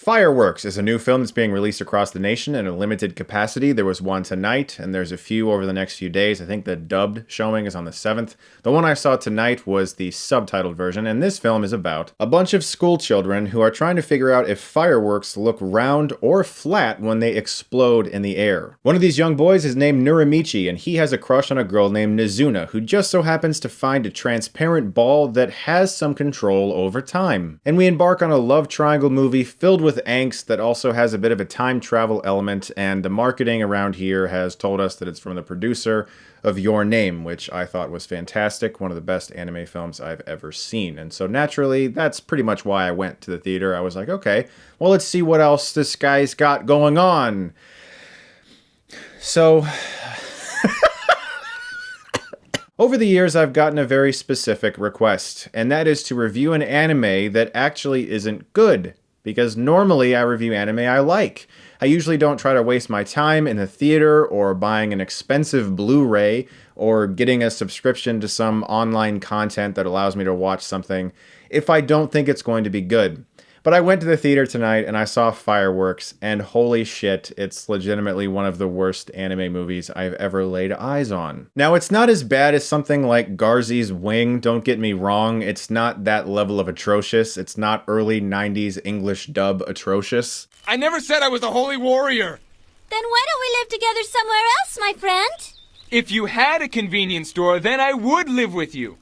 Fireworks is a new film that's being released across the nation in a limited capacity. There was one tonight, and there's a few over the next few days. I think the dubbed showing is on the 7th. The one I saw tonight was the subtitled version, and this film is about a bunch of school children who are trying to figure out if fireworks look round or flat when they explode in the air. One of these young boys is named Nurimichi, and he has a crush on a girl named Nizuna, who just so happens to find a transparent ball that has some control over time. And we embark on a love triangle movie filled with angst that also has a bit of a time travel element, and the marketing around here has told us that it's from the producer of Your Name, which I thought was fantastic, one of the best anime films I've ever seen. And so naturally, that's pretty much why I went to the theater. I was like, okay, well, let's see what else this guy's got going on. So over the years, I've gotten a very specific request, and that is to review an anime that actually isn't good. Because normally I review anime I like. I usually don't try to waste my time in the theater or buying an expensive Blu-ray or getting a subscription to some online content that allows me to watch something if I don't think it's going to be good. But I went to the theater tonight and I saw Fireworks, and holy shit, it's legitimately one of the worst anime movies I've ever laid eyes on. Now, it's not as bad as something like Garzy's Wing, don't get me wrong. It's not that level of atrocious. It's not early 90s English dub atrocious. I never said I was a holy warrior! Then why don't we live together somewhere else, my friend? If you had a convenience store, then I would live with you.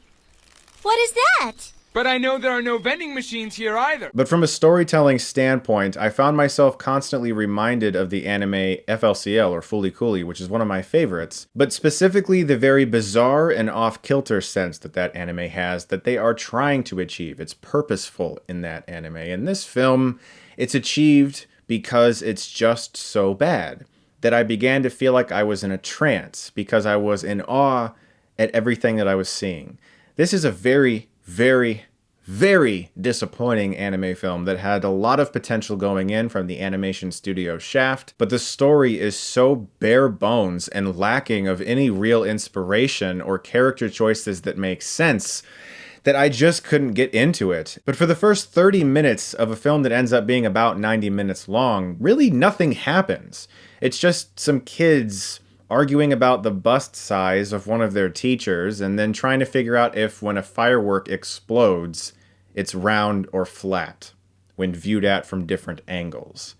What is that? But I know there are no vending machines here either. But from a storytelling standpoint, I found myself constantly reminded of the anime FLCL, or Fooly Cooly, which is one of my favorites, but specifically the very bizarre and off-kilter sense that that anime has that they are trying to achieve. It's purposeful in that anime. In this film, it's achieved because it's just so bad that I began to feel like I was in a trance because I was in awe at everything that I was seeing. This is a very, very disappointing anime film that had a lot of potential going in from the animation studio Shaft, but the story is so bare bones and lacking of any real inspiration or character choices that make sense that I just couldn't get into it. But for the first 30 minutes of a film that ends up being about 90 minutes long, really nothing happens. It's just some kids arguing about the bust size of one of their teachers, and then trying to figure out if when a firework explodes, it's round or flat, when viewed at from different angles.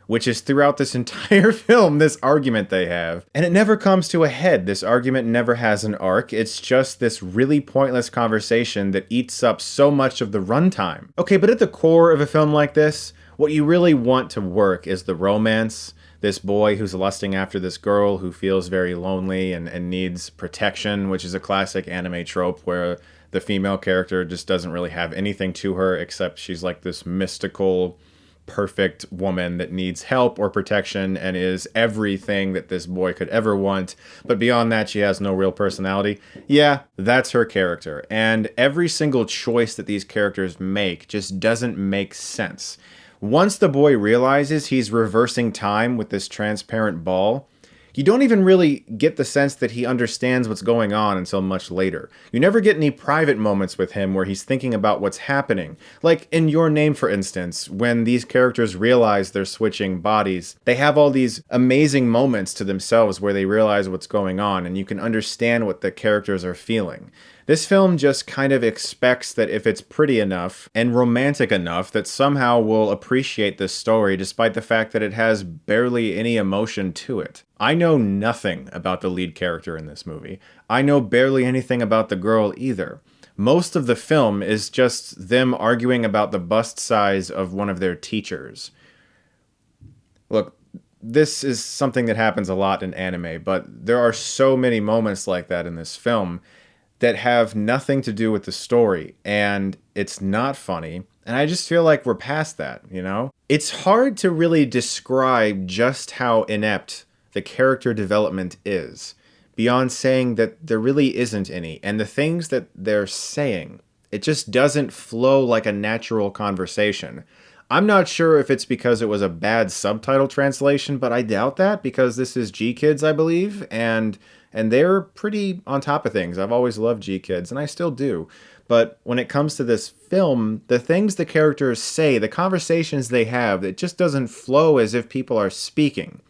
Which is throughout this entire film, this argument they have. And it never comes to a head. This argument never has an arc. It's just this really pointless conversation that eats up so much of the runtime. Okay, but at the core of a film like this, what you really want to work is the romance. This boy who's lusting after this girl who feels very lonely and needs protection, which is a classic anime trope where the female character just doesn't really have anything to her except she's like this mystical, perfect woman that needs help or protection and is everything that this boy could ever want. But beyond that, she has no real personality. Yeah, that's her character. And every single choice that these characters make just doesn't make sense. Once the boy realizes he's reversing time with this transparent ball, you don't even really get the sense that he understands what's going on until much later. You never get any private moments with him where he's thinking about what's happening. Like in Your Name, for instance, when these characters realize they're switching bodies, they have all these amazing moments to themselves where they realize what's going on and you can understand what the characters are feeling. This film just kind of expects that if it's pretty enough and romantic enough that somehow we'll appreciate this story despite the fact that it has barely any emotion to it. I know nothing about the lead character in this movie. I know barely anything about the girl either. Most of the film is just them arguing about the bust size of one of their teachers. Look, this is something that happens a lot in anime, but there are so many moments like that in this film that have nothing to do with the story, and it's not funny, and I just feel like we're past that, you know? It's hard to really describe just how inept the character development is, beyond saying that there really isn't any, and the things that they're saying, it just doesn't flow like a natural conversation. I'm not sure if it's because it was a bad subtitle translation, but I doubt that, because this is G-Kids, I believe, and and they're pretty on top of things. I've always loved G-Kids, and I still do. But when it comes to this film, the things the characters say, the conversations they have, it just doesn't flow as if people are speaking.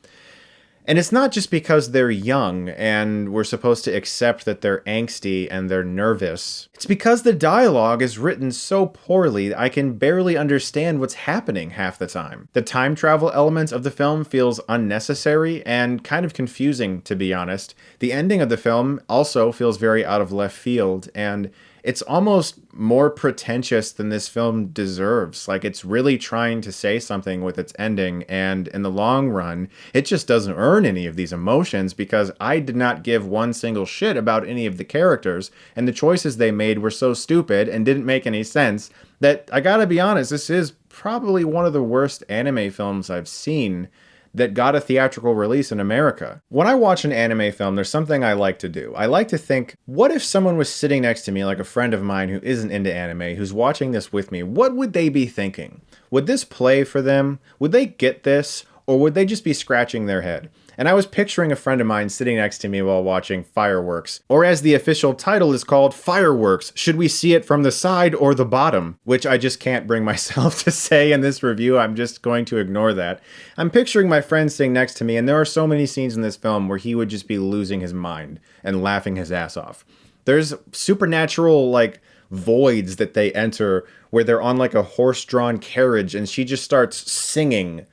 And it's not just because they're young and we're supposed to accept that they're angsty and they're nervous. It's because the dialogue is written so poorly that I can barely understand what's happening half the time. The time travel element of the film feels unnecessary and kind of confusing, to be honest. The ending of the film also feels very out of left field, and it's almost more pretentious than this film deserves. Like, it's really trying to say something with its ending, and in the long run, it just doesn't earn any of these emotions because I did not give one single shit about any of the characters, and the choices they made were so stupid and didn't make any sense that, I gotta be honest, this is probably one of the worst anime films I've seen that got a theatrical release in America. When I watch an anime film, there's something I like to do. I like to think, what if someone was sitting next to me, like a friend of mine who isn't into anime, who's watching this with me? What would they be thinking? Would this play for them? Would they get this? Or would they just be scratching their head? And I was picturing a friend of mine sitting next to me while watching Fireworks, or as the official title is called, Fireworks. Should we see it from the side or the bottom? Which I just can't bring myself to say in this review. I'm just going to ignore that. I'm picturing my friend sitting next to me, and there are so many scenes in this film where he would just be losing his mind and laughing his ass off. There's supernatural, like, voids that they enter where they're on like a horse-drawn carriage and she just starts singing.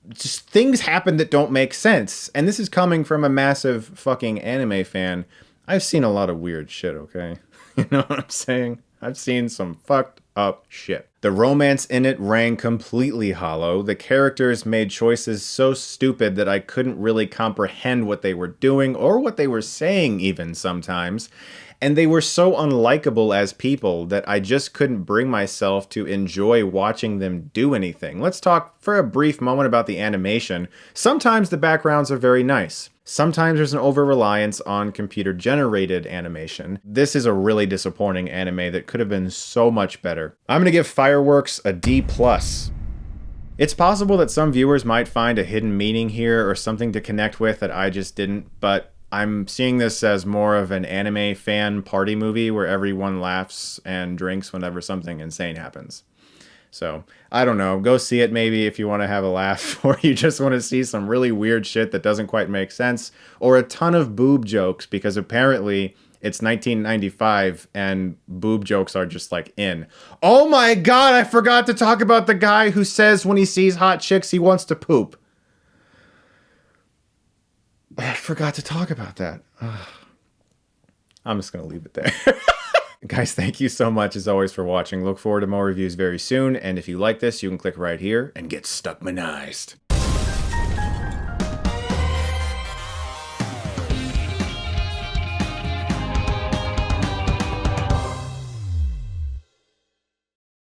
Just things happen that don't make sense. And this is coming from a massive fucking anime fan. I've seen a lot of weird shit, okay? You know what I'm saying? I've seen some fucked up shit. The romance in it rang completely hollow. The characters made choices so stupid that I couldn't really comprehend what they were doing or what they were saying even sometimes. And they were so unlikable as people that I just couldn't bring myself to enjoy watching them do anything. Let's talk for a brief moment about the animation. Sometimes the backgrounds are very nice. Sometimes there's an over-reliance on computer-generated animation. This is a really disappointing anime that could have been so much better. I'm gonna give Fireworks a D+. It's possible that some viewers might find a hidden meaning here or something to connect with that I just didn't, but I'm seeing this as more of an anime fan party movie where everyone laughs and drinks whenever something insane happens. So, I don't know. Go see it maybe if you want to have a laugh, or you just want to see some really weird shit that doesn't quite make sense, or a ton of boob jokes, because apparently it's 1995 and boob jokes are just like in. Oh my god, I forgot to talk about the guy who says when he sees hot chicks he wants to poop. I forgot to talk about that. I'm just going to leave it there. Guys, thank you so much as always for watching. Look forward to more reviews very soon. And if you like this, you can click right here and get Stuckmanized.